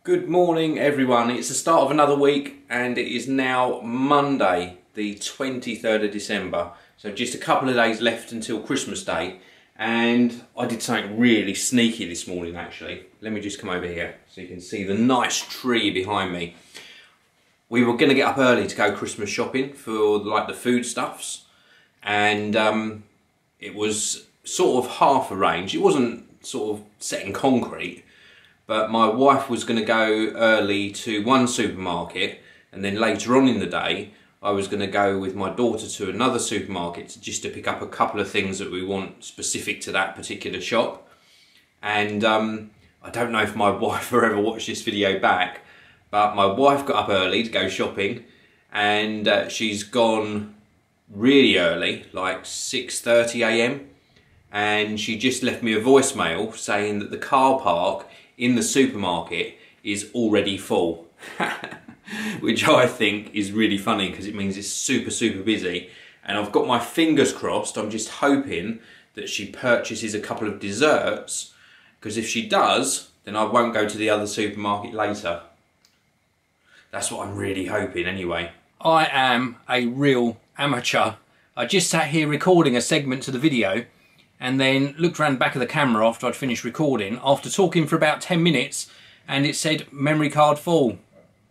Good morning everyone, it's the start of another week and it is now Monday the 23rd of December, so just a couple of days left until Christmas Day. And I did something really sneaky this morning actually. Let me just come over here so you can see the nice tree behind me. We were going to get up early to go Christmas shopping for like the foodstuffs, and it was sort of half arranged. It wasn't sort of set in concrete, but my wife was going to go early to one supermarket, and then later on in the day I was going to go with my daughter to another supermarket just to pick up a couple of things that we want specific to that particular shop. And I don't know if my wife will ever watch this video back, but my wife got up early to go shopping, and she's gone really early, like 6:30 AM, and she just left me a voicemail saying that the car park in the supermarket is already full. Which I think is really funny because it means it's super busy, and I've got my fingers crossed. I'm just hoping that she purchases a couple of desserts, because if she does, then I won't go to the other supermarket later. That's what I'm really hoping anyway. I am a real amateur. I just sat here recording a segment to the video and then looked around the back of the camera after I'd finished recording, after talking for about 10 minutes, and it said memory card full.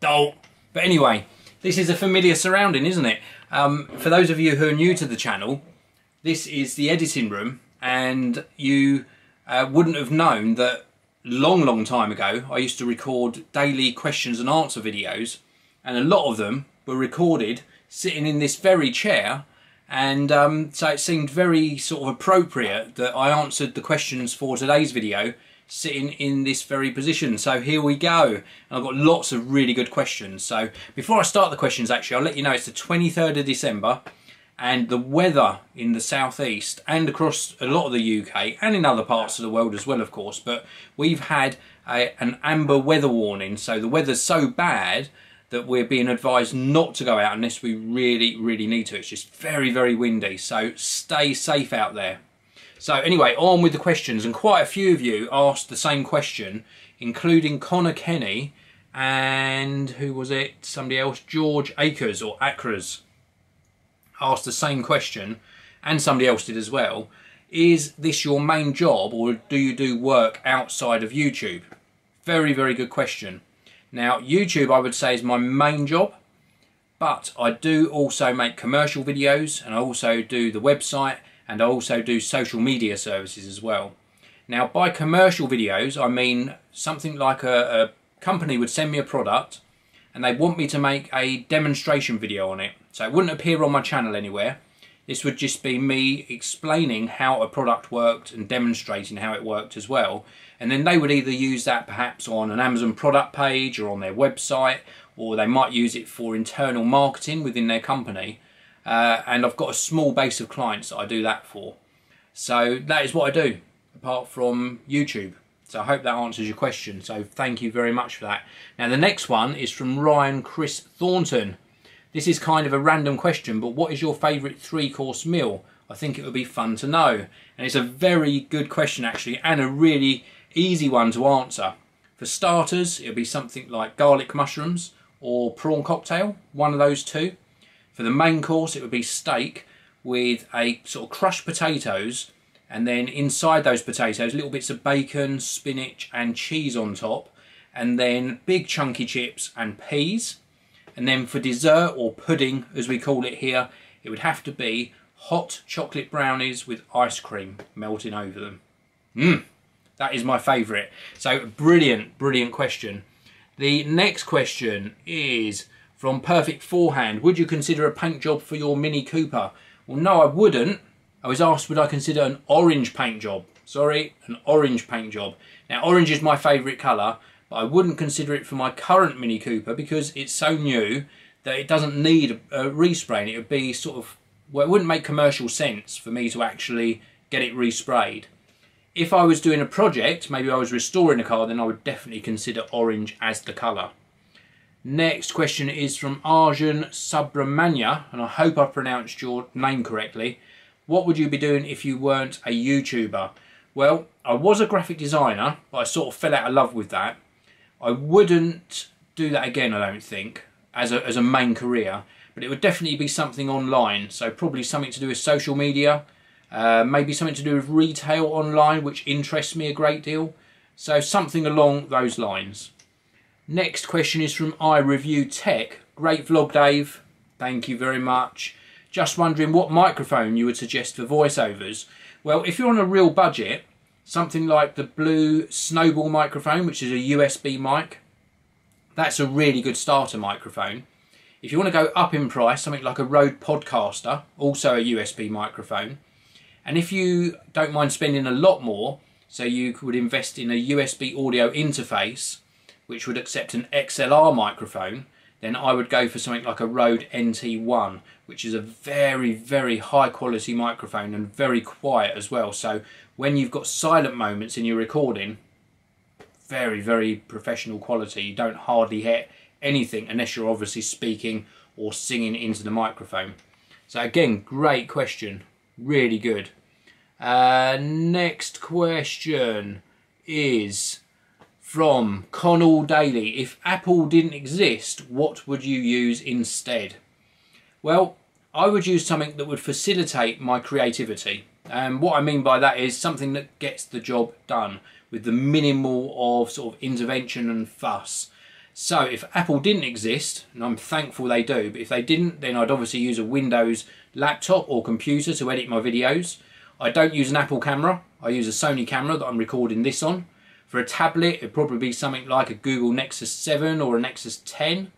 Oh. But anyway, this is a familiar surrounding, isn't it? For those of you who are new to the channel, this is the editing room, and you wouldn't have known that long time ago I used to record daily questions and answer videos, and a lot of them were recorded sitting in this very chair. And so it seemed very sort of appropriate that I answered the questions for today's video sitting in this very position. So here we go. And I've got lots of really good questions. So before I start the questions, actually, I'll let you know it's the 23rd of December, and the weather in the southeast and across a lot of the UK and in other parts of the world as well, of course, but we've had an amber weather warning. So the weather's so bad that we're being advised not to go out unless we really need to. It's just very windy, so stay safe out there. So anyway, on with the questions, and quite a few of you asked the same question, including Connor Kenny and who was it? Somebody else, George Akers or Akras, asked the same question, and somebody else did as well. Is this your main job, or do you do work outside of YouTube? Very good question. Now, YouTube, I would say, is my main job, but I do also make commercial videos, and I also do the website, and I also do social media services as well. Now, by commercial videos, I mean something like a company would send me a product, and they want me to make a demonstration video on it. So it wouldn't appear on my channel anywhere. This would just be me explaining how a product worked and demonstrating how it worked as well. And then they would either use that perhaps on an Amazon product page or on their website, or they might use it for internal marketing within their company. And I've got a small base of clients that I do that for. So that is what I do, apart from YouTube. So I hope that answers your question. So thank you very much for that. Now the next one is from Ryan Chris Thornton. This is kind of a random question, but what is your favourite 3-course meal? I think it would be fun to know. And it's a very good question actually, and a really easy one to answer. For starters, it'll be something like garlic mushrooms or prawn cocktail, one of those two. For the main course, it would be steak with a sort of crushed potatoes, and then inside those potatoes, little bits of bacon, spinach and cheese on top, and then big chunky chips and peas. And then for dessert, or pudding as we call it here, it would have to be hot chocolate brownies with ice cream melting over them. That is my favourite. So brilliant question. The next question is from Perfect Forehand. Would you consider a paint job for your Mini Cooper? Well, no, I wouldn't. I was asked, would I consider an orange paint job? Sorry, an orange paint job. Now, orange is my favourite colour, but I wouldn't consider it for my current Mini Cooper because it's so new that it doesn't need a respray. It would be sort of, well, it wouldn't make commercial sense for me to actually get it resprayed. If I was doing a project, maybe I was restoring a car, then I would definitely consider orange as the colour. Next question is from Arjun Subramanya, and I hope I pronounced your name correctly. What would you be doing if you weren't a YouTuber? Well, I was a graphic designer, but I sort of fell out of love with that. I wouldn't do that again, I don't think, as a main career, but it would definitely be something online. So probably something to do with social media, maybe something to do with retail online, which interests me a great deal. So something along those lines. Next question is from I Review Tech. Great vlog, Dave. Thank you very much. Just wondering what microphone you would suggest for voiceovers. Well, if you're on a real budget, something like the Blue Snowball microphone, which is a USB mic, that's a really good starter microphone. If you want to go up in price, something like a Rode Podcaster, also a USB microphone. And if you don't mind spending a lot more, so you would invest in a USB audio interface, which would accept an XLR microphone, then I would go for something like a Rode NT1, which is a very, very high quality microphone and very quiet as well. So when you've got silent moments in your recording, very, very professional quality. You don't hardly hear anything unless you're obviously speaking or singing into the microphone. So again, great question, really good. Next question is from Connell Daly. If Apple didn't exist, what would you use instead? Well, I would use something that would facilitate my creativity. And what I mean by that is something that gets the job done with the minimal of sort of intervention and fuss. So if Apple didn't exist, and I'm thankful they do, but if they didn't, then I'd obviously use a Windows laptop or computer to edit my videos. I don't use an Apple camera. I use a Sony camera that I'm recording this on. For a tablet, it'd probably be something like a Google Nexus 7 or a Nexus 10.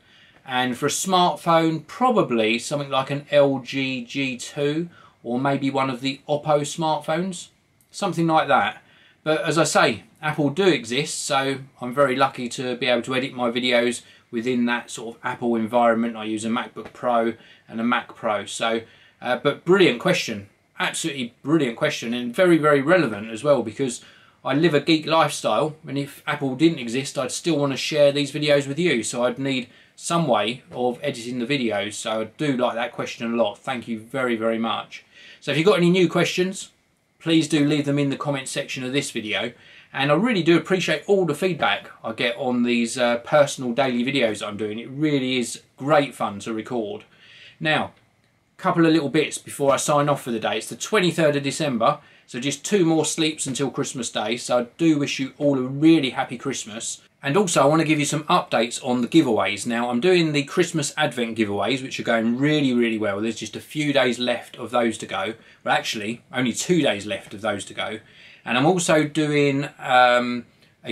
And for a smartphone, probably something like an LG G2 or maybe one of the Oppo smartphones. Something like that. But as I say, Apple do exist, so I'm very lucky to be able to edit my videos within that sort of Apple environment. I use a MacBook Pro and a Mac Pro. So, but brilliant question. Absolutely brilliant question, and very, very relevant as well, because I live a geek lifestyle, and if Apple didn't exist, I'd still want to share these videos with you. So I'd need some way of editing the videos. So I do like that question a lot. Thank you very, very much. So if you've got any new questions, please do leave them in the comment section of this video. And I really do appreciate all the feedback I get on these personal daily videos that I'm doing. It really is great fun to record. Now, a couple of little bits before I sign off for the day. It's the 23rd of December, so just 2 more sleeps until Christmas Day. So I do wish you all a really happy Christmas. And also I want to give you some updates on the giveaways. Now I'm doing the Christmas Advent giveaways, which are going really, really well. There's just a few days left of those to go. Well, actually, only 2 days left of those to go. And I'm also doing a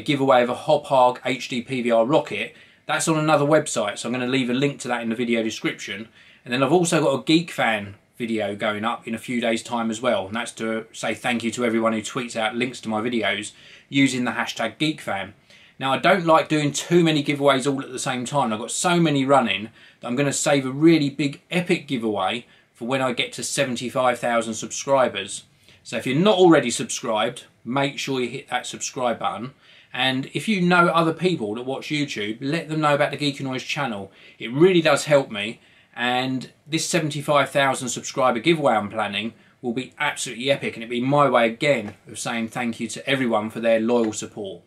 giveaway of a Hop-Hog HD PVR rocket. That's on another website, so I'm going to leave a link to that in the video description. And then I've also got a Geek Fan video going up in a few days' time as well. And that's to say thank you to everyone who tweets out links to my videos using the hashtag GeekFan. Now, I don't like doing too many giveaways all at the same time. I've got so many running that I'm going to save a really big epic giveaway for when I get to 75,000 subscribers. So if you're not already subscribed, make sure you hit that subscribe button. And if you know other people that watch YouTube, let them know about the Geekanoids channel. It really does help me. And this 75,000 subscriber giveaway I'm planning will be absolutely epic. And it'll be my way again of saying thank you to everyone for their loyal support.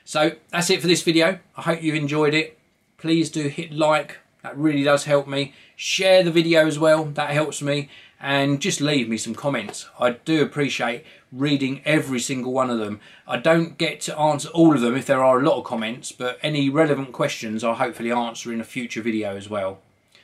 So that's it for this video. I hope you've enjoyed it. Please do hit like. That really does help me. Share the video as well. That helps me. And just leave me some comments. I do appreciate reading every single one of them. I don't get to answer all of them if there are a lot of comments, but any relevant questions I'll hopefully answer in a future video as well.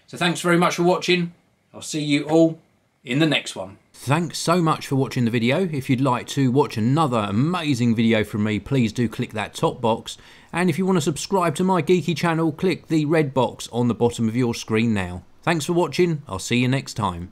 So thanks very much for watching. I'll see you all in the next one. Thanks so much for watching the video. If you'd like to watch another amazing video from me, please do click that top box. And if you want to subscribe to my geeky channel, click the red box on the bottom of your screen now. Thanks for watching. I'll see you next time.